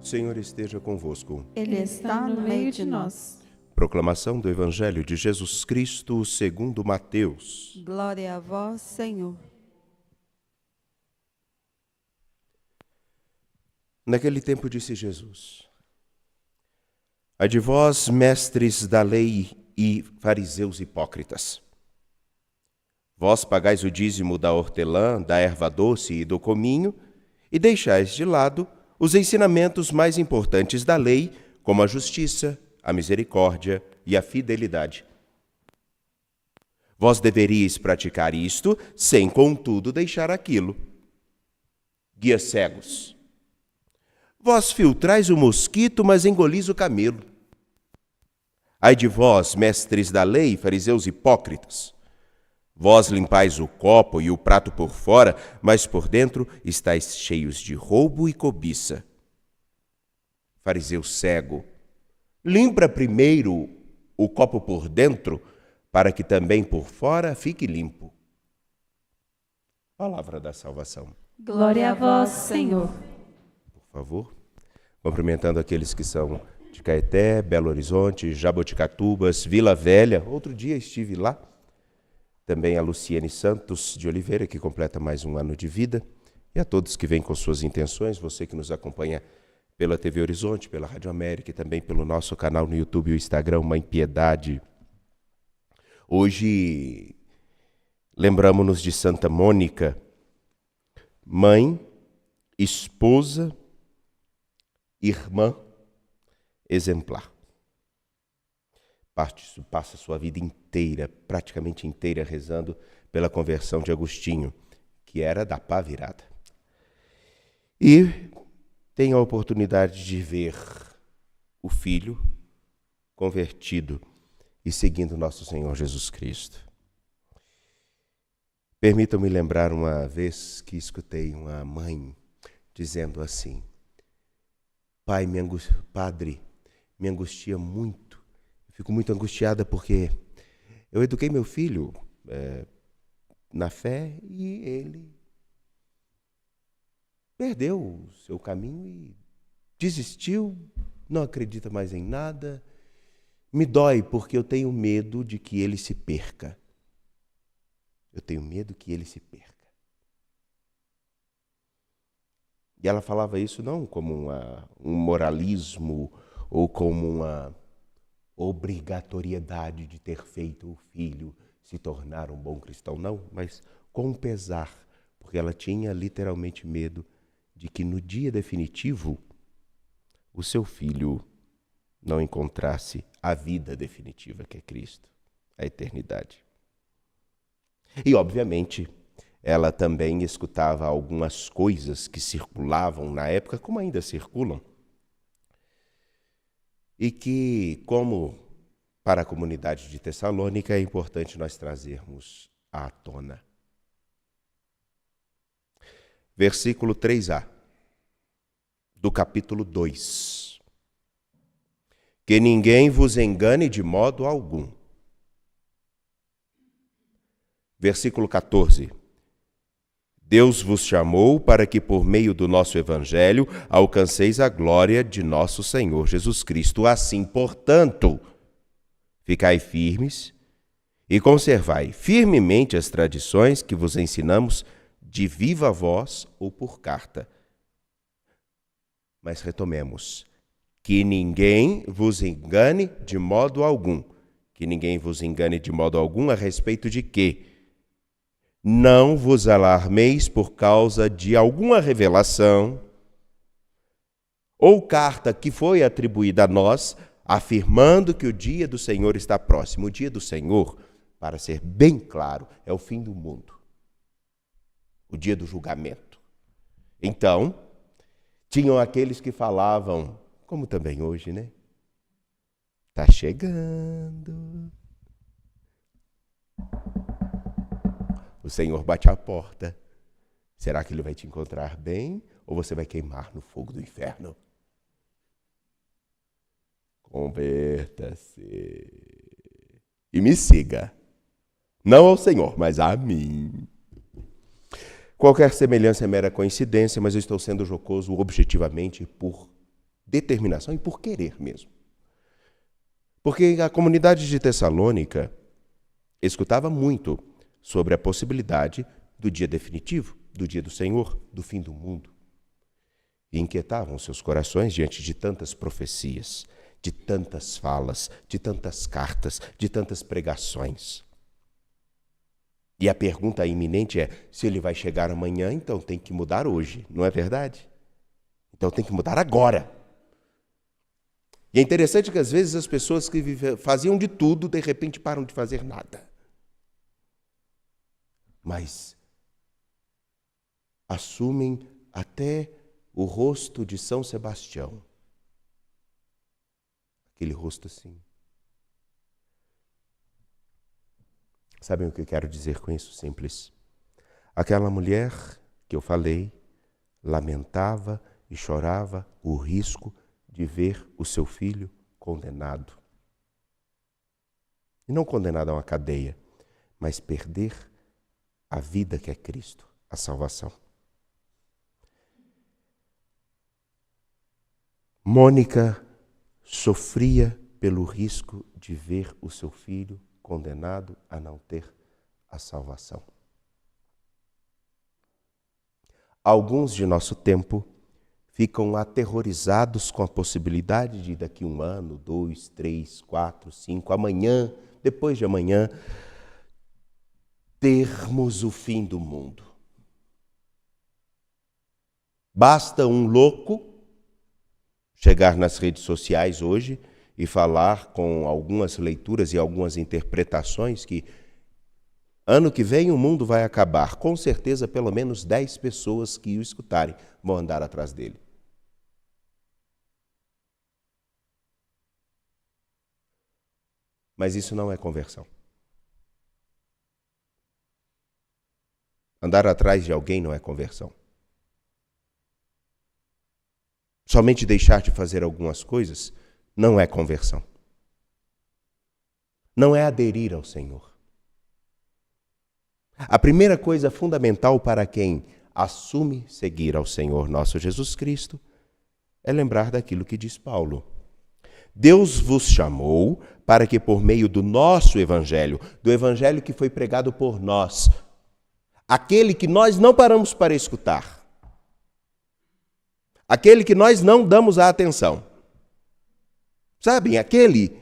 O Senhor esteja convosco. Ele está no meio de nós. Proclamação do Evangelho de Jesus Cristo segundo Mateus. Glória a vós, Senhor. Naquele tempo disse Jesus: Ai de vós, mestres da lei e fariseus hipócritas! Vós pagais o dízimo da hortelã, da erva doce e do cominho, e deixais de lado os ensinamentos mais importantes da lei, como a justiça, a misericórdia e a fidelidade. Vós deveríeis praticar isto, sem, contudo, deixar aquilo. Guias cegos! Vós filtrais o mosquito, mas engolis o camelo. Ai de vós, mestres da lei, fariseus hipócritas! Vós limpais o copo e o prato por fora, mas por dentro estáis cheios de roubo e cobiça. Fariseu cego, limpa primeiro o copo por dentro, para que também por fora fique limpo. Palavra da salvação. Glória a vós, Senhor. Por favor, cumprimentando aqueles que são de Caeté, Belo Horizonte, Jaboticatubas, Vila Velha. Outro dia estive lá. Também a Luciene Santos de Oliveira, que completa mais um ano de vida. E a todos que vêm com suas intenções, você que nos acompanha pela TV Horizonte, pela Rádio América e também pelo nosso canal no YouTube e o Instagram, Mãe Piedade. Hoje, lembramos-nos de Santa Mônica, mãe, esposa, irmã, exemplar. Passa sua vida inteira, praticamente inteira, rezando pela conversão de Agostinho, que era da pá virada. E tem a oportunidade de ver o filho convertido e seguindo nosso Senhor Jesus Cristo. Permitam-me lembrar uma vez que escutei uma mãe dizendo assim: Padre, me angustia muito. Fico muito angustiada porque eu eduquei meu filho na fé e ele perdeu o seu caminho e desistiu, não acredita mais em nada. Me dói porque eu tenho medo de que ele se perca. Eu tenho medo que ele se perca. E ela falava isso não como um moralismo ou como uma obrigatoriedade de ter feito o filho se tornar um bom cristão, não, mas com pesar, porque ela tinha literalmente medo de que no dia definitivo o seu filho não encontrasse a vida definitiva que é Cristo, a eternidade. E, obviamente, ela também escutava algumas coisas que circulavam na época, como ainda circulam, e que, como para a comunidade de Tessalônica, é importante nós trazermos à tona. Versículo 3a, do capítulo 2. Que ninguém vos engane de modo algum. Versículo 14. Deus vos chamou para que, por meio do nosso Evangelho, alcanceis a glória de nosso Senhor Jesus Cristo. Assim, portanto, ficai firmes e conservai firmemente as tradições que vos ensinamos de viva voz ou por carta. Mas retomemos. Que ninguém vos engane de modo algum. Que ninguém vos engane de modo algum a respeito de quê? Não vos alarmeis por causa de alguma revelação ou carta que foi atribuída a nós, afirmando que o dia do Senhor está próximo. O dia do Senhor, para ser bem claro, é o fim do mundo. O dia do julgamento. Então, tinham aqueles que falavam, como também hoje, né? Tá chegando. O Senhor bate à porta. Será que Ele vai te encontrar bem ou você vai queimar no fogo do inferno? Converta-se e me siga. Não ao Senhor, mas a mim. Qualquer semelhança é mera coincidência, mas eu estou sendo jocoso objetivamente por determinação e por querer mesmo. Porque a comunidade de Tessalônica escutava muito sobre a possibilidade do dia definitivo, do dia do Senhor, do fim do mundo. E inquietavam seus corações diante de tantas profecias, de tantas falas, de tantas cartas, de tantas pregações. E a pergunta iminente é, se ele vai chegar amanhã, então tem que mudar hoje, não é verdade? Então tem que mudar agora. E é interessante que às vezes as pessoas que faziam de tudo, de repente param de fazer nada. Mas assumem até o rosto de São Sebastião. Aquele rosto assim. Sabem o que eu quero dizer com isso? Simples. Aquela mulher que eu falei lamentava e chorava o risco de ver o seu filho condenado. E não condenado a uma cadeia, mas perder a vida que é Cristo, a salvação. Mônica sofria pelo risco de ver o seu filho condenado a não ter a salvação. Alguns de nosso tempo ficam aterrorizados com a possibilidade de daqui 1 ano, 2, 3, 4, 5, amanhã, depois de amanhã, termos o fim do mundo. Basta um louco chegar nas redes sociais hoje e falar com algumas leituras e algumas interpretações que ano que vem o mundo vai acabar. Com certeza, pelo menos 10 pessoas que o escutarem vão andar atrás dele. Mas isso não é conversão. Andar atrás de alguém não é conversão. Somente deixar de fazer algumas coisas não é conversão. Não é aderir ao Senhor. A primeira coisa fundamental para quem assume seguir ao Senhor nosso Jesus Cristo é lembrar daquilo que diz Paulo. Deus vos chamou para que por meio do nosso evangelho, do evangelho que foi pregado por nós, aquele que nós não paramos para escutar, aquele que nós não damos a atenção, sabem, aquele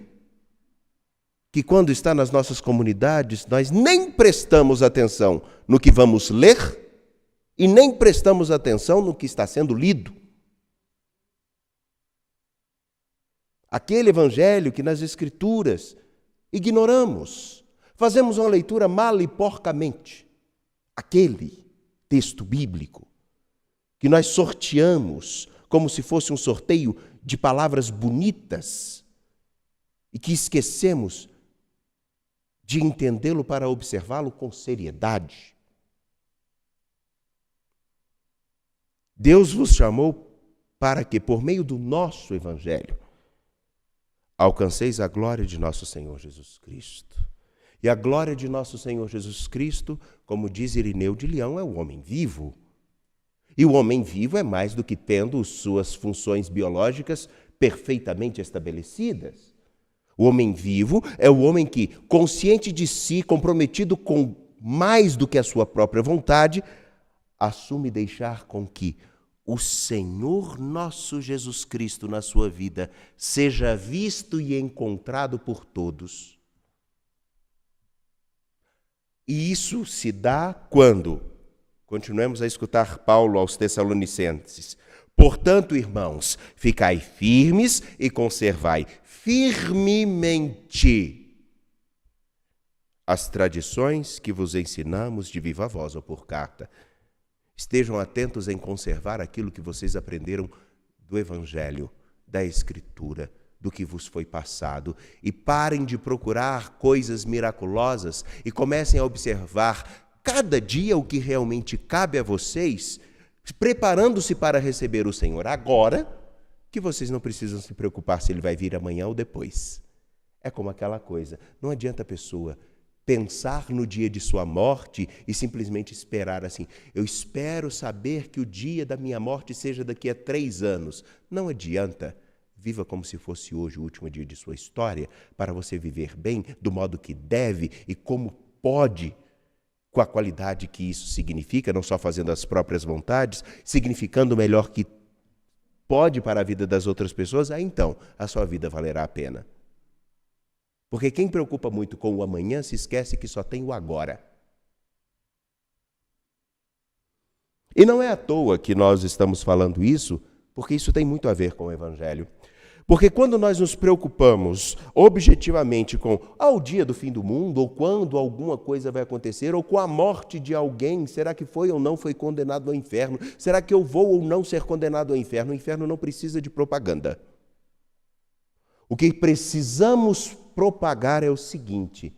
que quando está nas nossas comunidades, nós nem prestamos atenção no que vamos ler e nem prestamos atenção no que está sendo lido. Aquele evangelho que nas Escrituras ignoramos, fazemos uma leitura mal e porcamente. Aquele texto bíblico que nós sorteamos como se fosse um sorteio de palavras bonitas e que esquecemos de entendê-lo para observá-lo com seriedade. Deus vos chamou para que, por meio do nosso evangelho, alcanceis a glória de nosso Senhor Jesus Cristo. E a glória de nosso Senhor Jesus Cristo, como diz Irineu de Leão, é o homem vivo. E o homem vivo é mais do que tendo suas funções biológicas perfeitamente estabelecidas. O homem vivo é o homem que, consciente de si, comprometido com mais do que a sua própria vontade, assume deixar com que o Senhor nosso Jesus Cristo na sua vida seja visto e encontrado por todos. E isso se dá quando continuemos a escutar Paulo aos Tessalonicenses. Portanto, irmãos, ficai firmes e conservai firmemente as tradições que vos ensinamos de viva voz ou por carta. Estejam atentos em conservar aquilo que vocês aprenderam do Evangelho, da Escritura, do que vos foi passado. E parem de procurar coisas miraculosas e comecem a observar cada dia o que realmente cabe a vocês, preparando-se para receber o Senhor agora, que vocês não precisam se preocupar se Ele vai vir amanhã ou depois. É como aquela coisa, não adianta a pessoa pensar no dia de sua morte e simplesmente esperar assim. Eu espero saber que o dia da minha morte seja daqui a 3 anos. Não adianta. Viva como se fosse hoje o último dia de sua história, para você viver bem, do modo que deve e como pode, com a qualidade que isso significa, não só fazendo as próprias vontades, significando o melhor que pode para a vida das outras pessoas, aí então a sua vida valerá a pena. Porque quem preocupa muito com o amanhã se esquece que só tem o agora. E não é à toa que nós estamos falando isso, porque isso tem muito a ver com o Evangelho. Porque quando nós nos preocupamos objetivamente com o dia do fim do mundo, ou quando alguma coisa vai acontecer, ou com a morte de alguém, será que foi ou não foi condenado ao inferno? Será que eu vou ou não ser condenado ao inferno? O inferno não precisa de propaganda. O que precisamos propagar é o seguinte: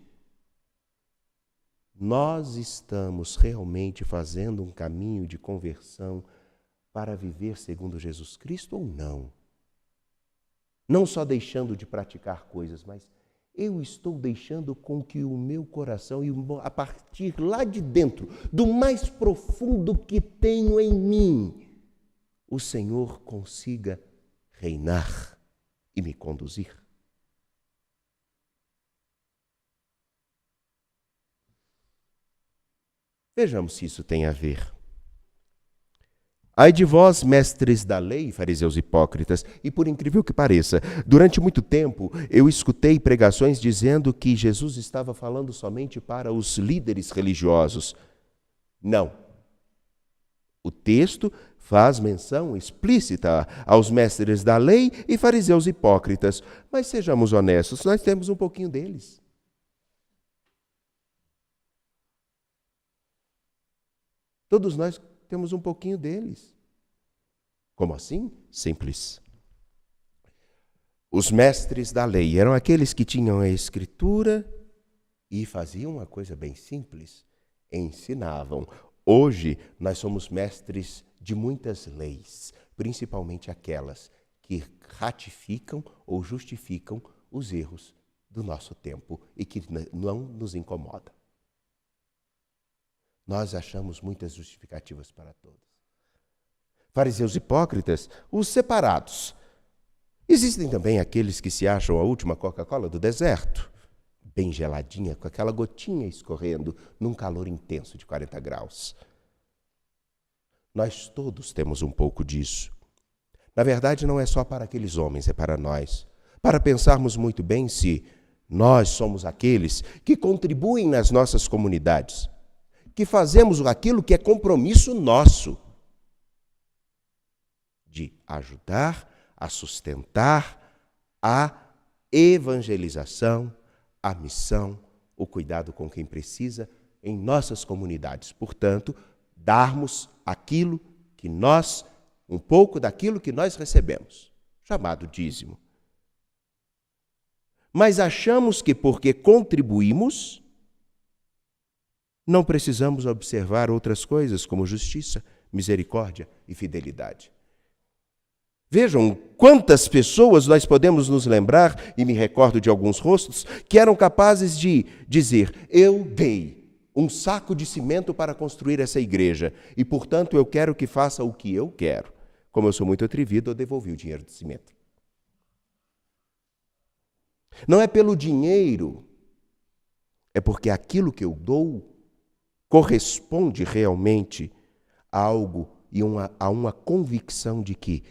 nós estamos realmente fazendo um caminho de conversão para viver segundo Jesus Cristo ou não? Não só deixando de praticar coisas, mas eu estou deixando com que o meu coração, e a partir lá de dentro, do mais profundo que tenho em mim, o Senhor consiga reinar e me conduzir. Vejamos se isso tem a ver. Ai de vós, mestres da lei, fariseus hipócritas, e por incrível que pareça, durante muito tempo eu escutei pregações dizendo que Jesus estava falando somente para os líderes religiosos. Não. O texto faz menção explícita aos mestres da lei e fariseus hipócritas, mas sejamos honestos, nós temos um pouquinho deles. Todos nós temos um pouquinho deles. Como assim? Simples. Os mestres da lei eram aqueles que tinham a Escritura e faziam uma coisa bem simples: ensinavam. Hoje, nós somos mestres de muitas leis, principalmente aquelas que ratificam ou justificam os erros do nosso tempo e que não nos incomodam. Nós achamos muitas justificativas para todas. Fariseus hipócritas, os separados. Existem também aqueles que se acham a última Coca-Cola do deserto, bem geladinha, com aquela gotinha escorrendo num calor intenso de 40 graus. Nós todos temos um pouco disso. Na verdade, não é só para aqueles homens, é para nós. Para pensarmos muito bem se nós somos aqueles que contribuem nas nossas comunidades, que fazemos aquilo que é compromisso nosso, de ajudar a sustentar a evangelização, a missão, o cuidado com quem precisa em nossas comunidades. Portanto, darmos aquilo que nós, um pouco daquilo que nós recebemos, chamado dízimo. Mas achamos que porque contribuímos, não precisamos observar outras coisas como justiça, misericórdia e fidelidade. Vejam quantas pessoas nós podemos nos lembrar, e me recordo de alguns rostos, que eram capazes de dizer: eu dei um saco de cimento para construir essa igreja e, portanto, eu quero que faça o que eu quero. Como eu sou muito atrevido, eu devolvi o dinheiro do cimento. Não é pelo dinheiro, é porque aquilo que eu dou corresponde realmente a algo e a uma convicção de que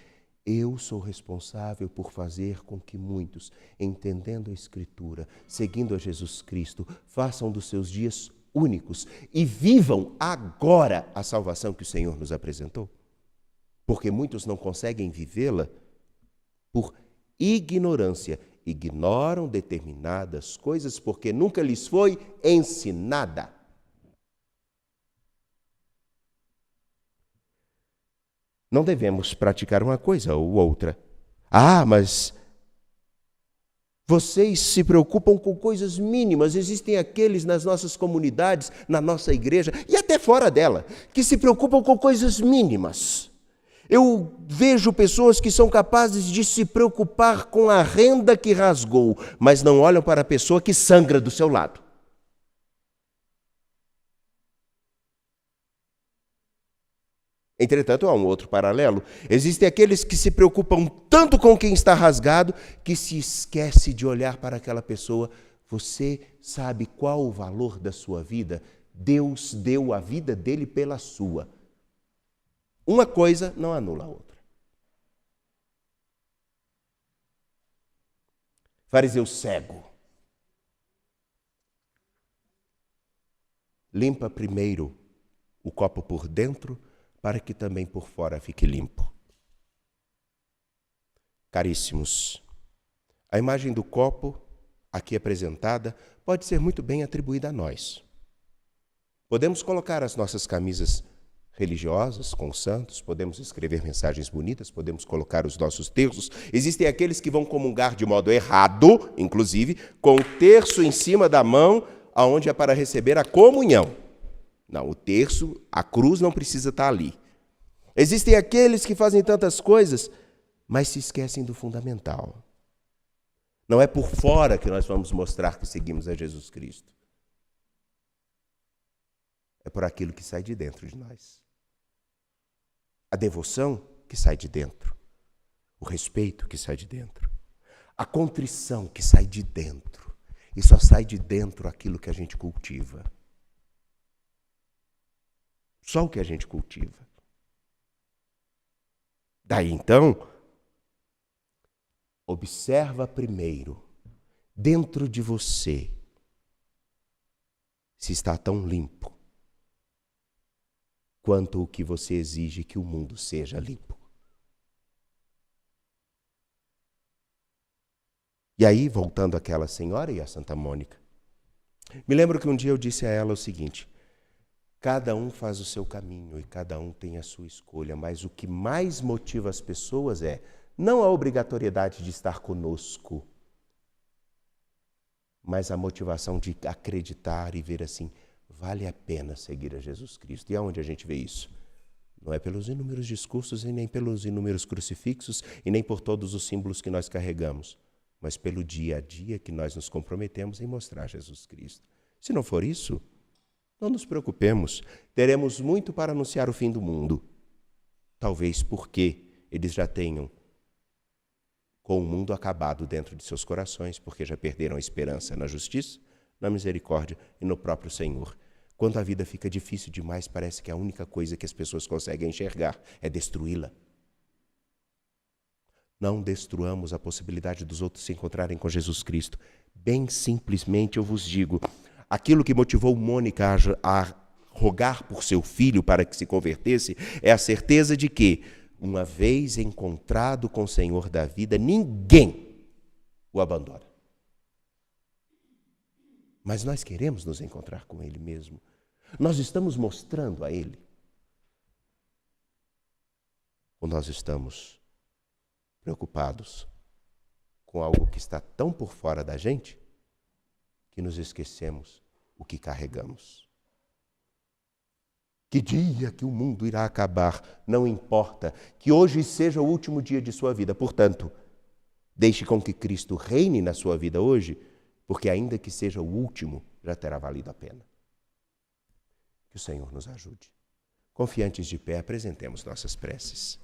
eu sou responsável por fazer com que muitos, entendendo a Escritura, seguindo a Jesus Cristo, façam dos seus dias únicos e vivam agora a salvação que o Senhor nos apresentou. Porque muitos não conseguem vivê-la por ignorância. Ignoram determinadas coisas porque nunca lhes foi ensinada. Não devemos praticar uma coisa ou outra. Mas vocês se preocupam com coisas mínimas. Existem aqueles nas nossas comunidades, na nossa igreja e até fora dela, que se preocupam com coisas mínimas. Eu vejo pessoas que são capazes de se preocupar com a renda que rasgou, mas não olham para a pessoa que sangra do seu lado. Entretanto, há um outro paralelo. Existem aqueles que se preocupam tanto com quem está rasgado que se esquece de olhar para aquela pessoa. Você sabe qual o valor da sua vida? Deus deu a vida dele pela sua. Uma coisa não anula a outra. Fariseu cego. Limpa primeiro o copo por dentro, para que também por fora fique limpo. Caríssimos, a imagem do copo, aqui apresentada, pode ser muito bem atribuída a nós. Podemos colocar as nossas camisas religiosas com os santos, podemos escrever mensagens bonitas, podemos colocar os nossos terços. Existem aqueles que vão comungar de modo errado, inclusive, com o terço em cima da mão, aonde é para receber a comunhão. Não, o terço, a cruz não precisa estar ali. Existem aqueles que fazem tantas coisas, mas se esquecem do fundamental. Não é por fora que nós vamos mostrar que seguimos a Jesus Cristo. É por aquilo que sai de dentro de nós. A devoção que sai de dentro. O respeito que sai de dentro. A contrição que sai de dentro. E só sai de dentro aquilo que a gente cultiva. Só o que a gente cultiva. Daí então, observa primeiro, dentro de você, se está tão limpo quanto o que você exige que o mundo seja limpo. E aí, voltando àquela senhora e à Santa Mônica, me lembro que um dia eu disse a ela o seguinte: cada um faz o seu caminho e cada um tem a sua escolha, mas o que mais motiva as pessoas é não a obrigatoriedade de estar conosco, mas a motivação de acreditar e ver assim, vale a pena seguir a Jesus Cristo. E aonde a gente vê isso? Não é pelos inúmeros discursos e nem pelos inúmeros crucifixos e nem por todos os símbolos que nós carregamos, mas pelo dia a dia que nós nos comprometemos em mostrar Jesus Cristo. Se não for isso, não nos preocupemos, teremos muito para anunciar o fim do mundo. Talvez porque eles já tenham com o mundo acabado dentro de seus corações, porque já perderam a esperança na justiça, na misericórdia e no próprio Senhor. Quando a vida fica difícil demais, parece que a única coisa que as pessoas conseguem enxergar é destruí-la. Não destruamos a possibilidade dos outros se encontrarem com Jesus Cristo. Bem simplesmente eu vos digo, aquilo que motivou Mônica a rogar por seu filho para que se convertesse é a certeza de que, uma vez encontrado com o Senhor da vida, ninguém o abandona. Mas nós queremos nos encontrar com Ele mesmo. Nós estamos mostrando a Ele. Ou nós estamos preocupados com algo que está tão por fora da gente que nos esquecemos o que carregamos. Que dia que o mundo irá acabar, não importa. Que hoje seja o último dia de sua vida. Portanto, deixe com que Cristo reine na sua vida hoje, porque ainda que seja o último, já terá valido a pena. Que o Senhor nos ajude. Confiantes de pé, apresentemos nossas preces.